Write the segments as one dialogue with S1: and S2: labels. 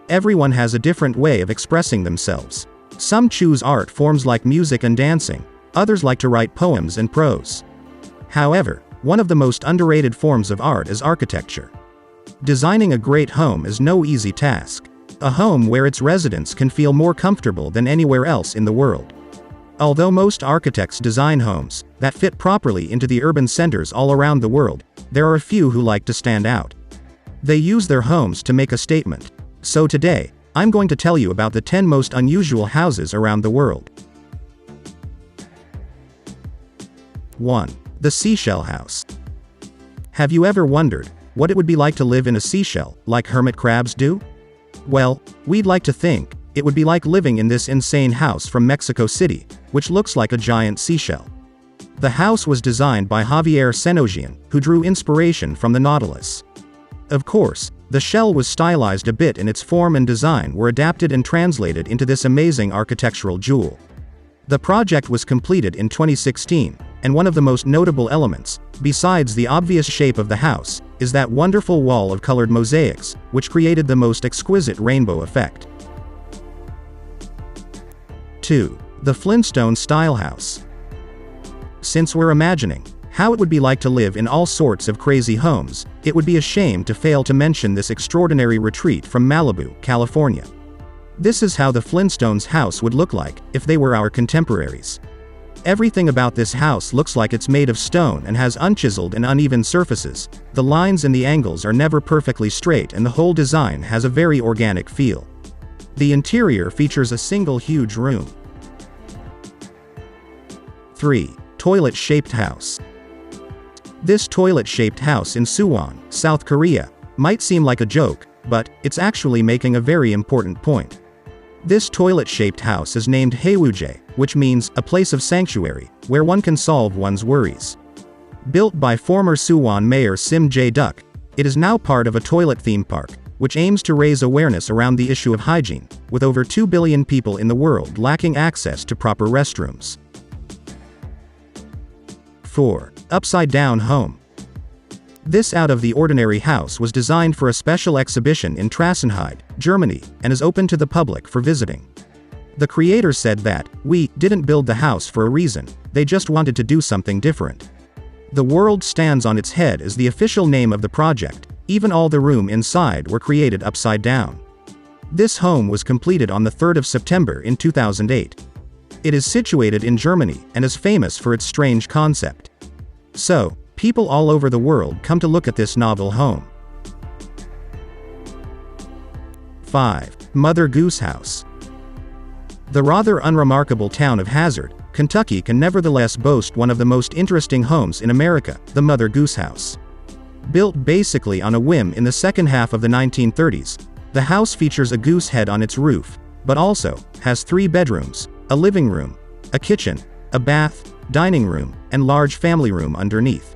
S1: Everyone has a different way of expressing themselves. Some choose art forms like music and dancing, others like to write poems and prose. However, one of the most underrated forms of art is architecture. Designing a great home is no easy task. A home where its residents can feel more comfortable than anywhere else in the world. Although most architects design homes that fit properly into the urban centers all around the world, there are a few who like to stand out. They use their homes to make a statement. So today, I'm going to tell you about the 10 most unusual houses around the world. 1. The Seashell House. Have you ever wondered what it would be like to live in a seashell, like hermit crabs do? Well, we'd like to think it would be like living in this insane house from Mexico City, which looks like a giant seashell. The house was designed by Javier Senogian, who drew inspiration from the Nautilus. Of course, the shell was stylized a bit and its form and design were adapted and translated into this amazing architectural jewel. The project was completed in 2016, and one of the most notable elements, besides the obvious shape of the house, is that wonderful wall of colored mosaics, which created the most exquisite rainbow effect. 2. The Flintstone style house. Since we're imagining how it would be like to live in all sorts of crazy homes, it would be a shame to fail to mention this extraordinary retreat from Malibu, California. This is how the Flintstones' house would look like if they were our contemporaries. Everything about this house looks like it's made of stone and has unchiseled and uneven surfaces. The lines and the angles are never perfectly straight and the whole design has a very organic feel. The interior features a single huge room. 3. Toilet-Shaped House. This toilet-shaped house in Suwon, South Korea, might seem like a joke, but it's actually making a very important point. This toilet-shaped house is named Haewuje, which means a place of sanctuary, where one can solve one's worries. Built by former Suwon Mayor Sim Jae-duk, it is now part of a toilet theme park, which aims to raise awareness around the issue of hygiene, with over 2 billion people in the world lacking access to proper restrooms. 4. Upside-down home. This out-of-the-ordinary house was designed for a special exhibition in Trassenheide, Germany, and is open to the public for visiting. The creator said that, "We didn't build the house for a reason, they just wanted to do something different." The world stands on its head is the official name of the project, even all the room inside were created upside down. This home was completed on the 3rd of September in 2008. It is situated in Germany and is famous for its strange concept. So, people all over the world come to look at this novel home. 5. Mother Goose House. The rather unremarkable town of Hazard, Kentucky can nevertheless boast one of the most interesting homes in America, the Mother Goose House. Built basically on a whim in the second half of the 1930s, the house features a goose head on its roof, but also has 3 bedrooms, a living room, a kitchen, a bath, dining room, and large family room underneath.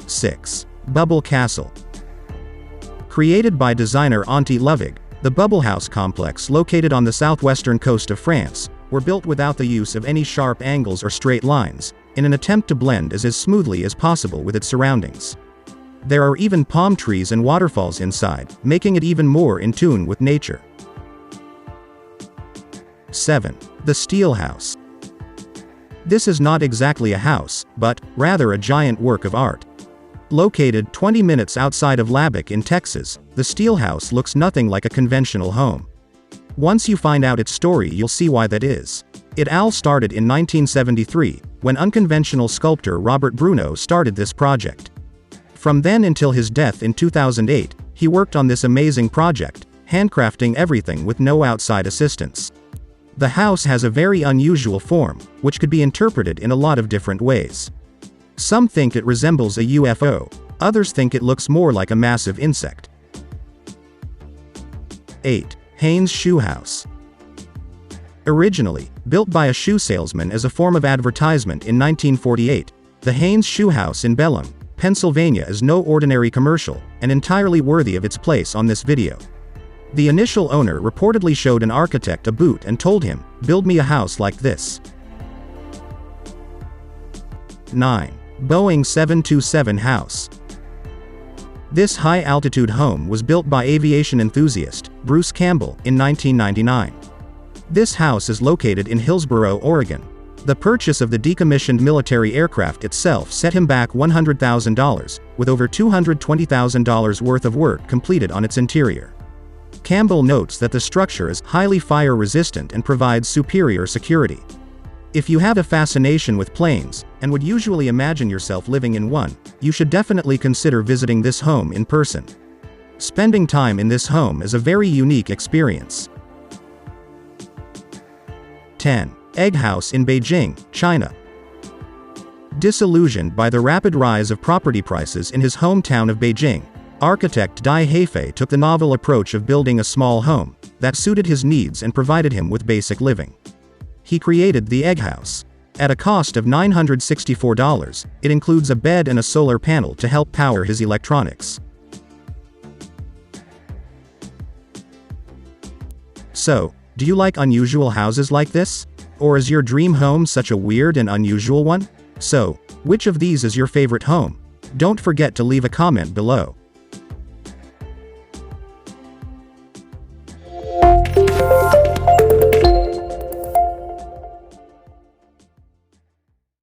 S1: 6. Bubble Castle. Created by designer Auntie Lovig, the Bubble House complex located on the southwestern coast of France, were built without the use of any sharp angles or straight lines, in an attempt to blend as smoothly as possible with its surroundings. There are even palm trees and waterfalls inside, making it even more in tune with nature. 7. The Steel House. This is not exactly a house, but rather a giant work of art. Located 20 minutes outside of Lubbock in Texas, the Steel House looks nothing like a conventional home. Once you find out its story, you'll see why that is. It all started in 1973, when unconventional sculptor Robert Bruno started this project. From then until his death in 2008, he worked on this amazing project, handcrafting everything with no outside assistance. The house has a very unusual form, which could be interpreted in a lot of different ways. Some think it resembles a UFO, others think it looks more like a massive insect. 8. Haynes Shoe House. Originally built by a shoe salesman as a form of advertisement in 1948, the Haynes Shoe House in Pelham, Pennsylvania is no ordinary commercial, and entirely worthy of its place on this video. The initial owner reportedly showed an architect a boot and told him, "Build me a house like this." 9. Boeing 727 House. This high-altitude home was built by aviation enthusiast Bruce Campbell in 1999. This house is located in Hillsboro, Oregon. The purchase of the decommissioned military aircraft itself set him back $100,000, with over $220,000 worth of work completed on its interior. Campbell notes that the structure is highly fire-resistant and provides superior security. If you have a fascination with planes, and would usually imagine yourself living in one, you should definitely consider visiting this home in person. Spending time in this home is a very unique experience. 10. Egg House in Beijing, China. Disillusioned by the rapid rise of property prices in his hometown of Beijing, architect Dai Heifei took the novel approach of building a small home that suited his needs and provided him with basic living. He created the Egg House. At a cost of $964, it includes a bed and a solar panel to help power his electronics. So, do you like unusual houses like this? Or is your dream home such a weird and unusual one? So, which of these is your favorite home? Don't forget to leave a comment below.